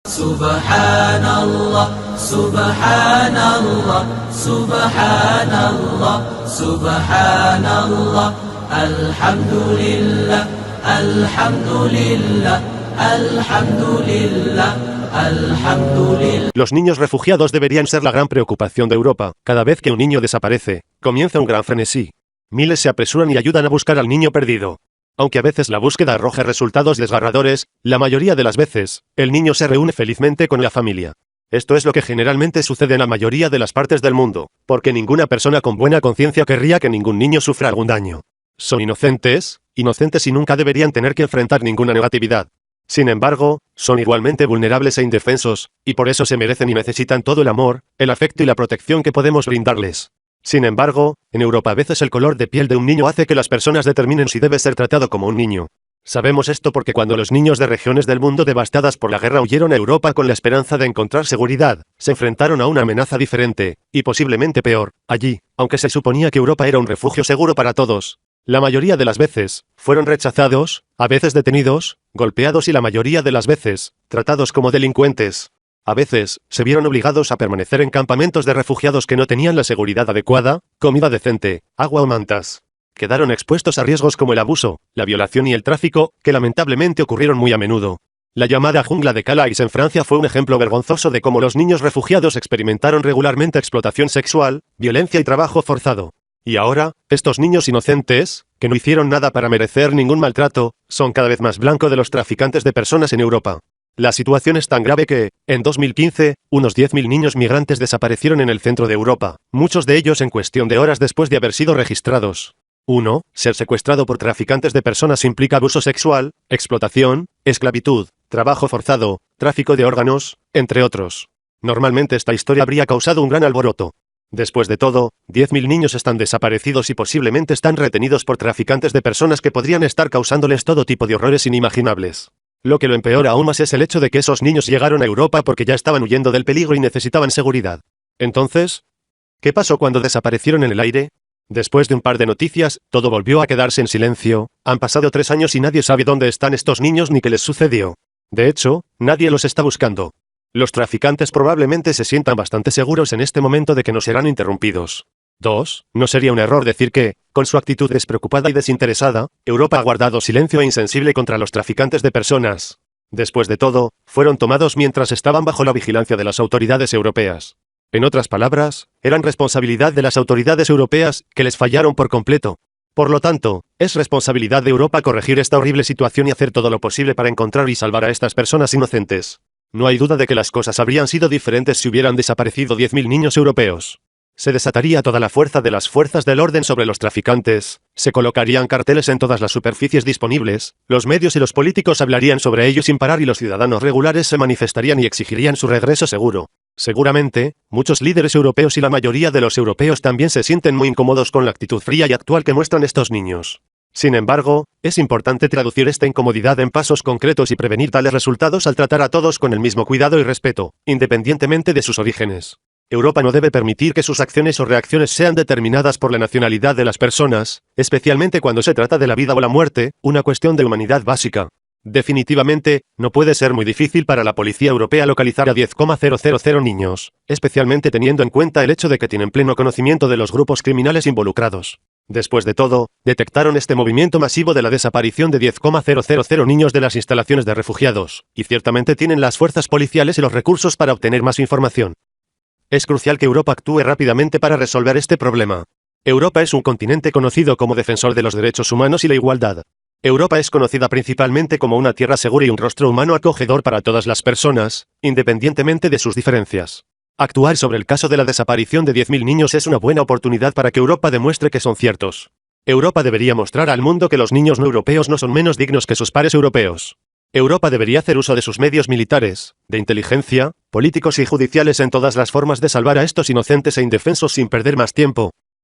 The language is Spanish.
Subhanallah, Subhanallah, Subhanallah, Subhanallah, Alhamdulillah, Alhamdulillah, Alhamdulillah, Alhamdulillah. Los niños refugiados deberían ser la gran preocupación de Europa. Cada vez que un niño desaparece, comienza un gran frenesí. Miles se apresuran y ayudan a buscar al niño perdido. Aunque a veces la búsqueda arroja resultados desgarradores, la mayoría de las veces, el niño se reúne felizmente con la familia. Esto es lo que generalmente sucede en la mayoría de las partes del mundo, porque ninguna persona con buena conciencia querría que ningún niño sufra algún daño. Son inocentes y nunca deberían tener que enfrentar ninguna negatividad. Sin embargo, son igualmente vulnerables e indefensos, y por eso se merecen y necesitan todo el amor, el afecto y la protección que podemos brindarles. Sin embargo, en Europa a veces el color de piel de un niño hace que las personas determinen si debe ser tratado como un niño. Sabemos esto porque cuando los niños de regiones del mundo devastadas por la guerra huyeron a Europa con la esperanza de encontrar seguridad, se enfrentaron a una amenaza diferente, y posiblemente peor, allí, aunque se suponía que Europa era un refugio seguro para todos. La mayoría de las veces, fueron rechazados, a veces detenidos, golpeados y la mayoría de las veces, tratados como delincuentes. A veces, se vieron obligados a permanecer en campamentos de refugiados que no tenían la seguridad adecuada, comida decente, agua o mantas. Quedaron expuestos a riesgos como el abuso, la violación y el tráfico, que lamentablemente ocurrieron muy a menudo. La llamada jungla de Calais en Francia fue un ejemplo vergonzoso de cómo los niños refugiados experimentaron regularmente explotación sexual, violencia y trabajo forzado. Y ahora, estos niños inocentes, que no hicieron nada para merecer ningún maltrato, son cada vez más blanco de los traficantes de personas en Europa. La situación es tan grave que, en 2015, unos 10.000 niños migrantes desaparecieron en el centro de Europa, muchos de ellos en cuestión de horas después de haber sido registrados. 1. Ser secuestrado por traficantes de personas implica abuso sexual, explotación, esclavitud, trabajo forzado, tráfico de órganos, entre otros. Normalmente esta historia habría causado un gran alboroto. Después de todo, 10.000 niños están desaparecidos y posiblemente están retenidos por traficantes de personas que podrían estar causándoles todo tipo de horrores inimaginables. Lo que lo empeora aún más es el hecho de que esos niños llegaron a Europa porque ya estaban huyendo del peligro y necesitaban seguridad. Entonces, ¿qué pasó cuando desaparecieron en el aire? Después de un par de noticias, todo volvió a quedarse en silencio. Han pasado 3 años y nadie sabe dónde están estos niños ni qué les sucedió. De hecho, nadie los está buscando. Los traficantes probablemente se sientan bastante seguros en este momento de que no serán interrumpidos. 2. No sería un error decir que, con su actitud despreocupada y desinteresada, Europa ha guardado silencio e insensible contra los traficantes de personas. Después de todo, fueron tomados mientras estaban bajo la vigilancia de las autoridades europeas. En otras palabras, eran responsabilidad de las autoridades europeas, que les fallaron por completo. Por lo tanto, es responsabilidad de Europa corregir esta horrible situación y hacer todo lo posible para encontrar y salvar a estas personas inocentes. No hay duda de que las cosas habrían sido diferentes si hubieran desaparecido 10.000 niños europeos. Se desataría toda la fuerza de las fuerzas del orden sobre los traficantes, se colocarían carteles en todas las superficies disponibles, los medios y los políticos hablarían sobre ello sin parar y los ciudadanos regulares se manifestarían y exigirían su regreso seguro. Seguramente, muchos líderes europeos y la mayoría de los europeos también se sienten muy incómodos con la actitud fría y actual que muestran estos niños. Sin embargo, es importante traducir esta incomodidad en pasos concretos y prevenir tales resultados al tratar a todos con el mismo cuidado y respeto, independientemente de sus orígenes. Europa no debe permitir que sus acciones o reacciones sean determinadas por la nacionalidad de las personas, especialmente cuando se trata de la vida o la muerte, una cuestión de humanidad básica. Definitivamente, no puede ser muy difícil para la policía europea localizar a 10,000 niños, especialmente teniendo en cuenta el hecho de que tienen pleno conocimiento de los grupos criminales involucrados. Después de todo, detectaron este movimiento masivo de la desaparición de 10,000 niños de las instalaciones de refugiados, y ciertamente tienen las fuerzas policiales y los recursos para obtener más información. Es crucial que Europa actúe rápidamente para resolver este problema. Europa es un continente conocido como defensor de los derechos humanos y la igualdad. Europa es conocida principalmente como una tierra segura y un rostro humano acogedor para todas las personas, independientemente de sus diferencias. Actuar sobre el caso de la desaparición de 10.000 niños es una buena oportunidad para que Europa demuestre que son ciertos. Europa debería mostrar al mundo que los niños no europeos no son menos dignos que sus pares europeos. Europa debería hacer uso de sus medios militares, de inteligencia, políticos y judiciales en todas las formas de salvar a estos inocentes e indefensos sin perder más tiempo.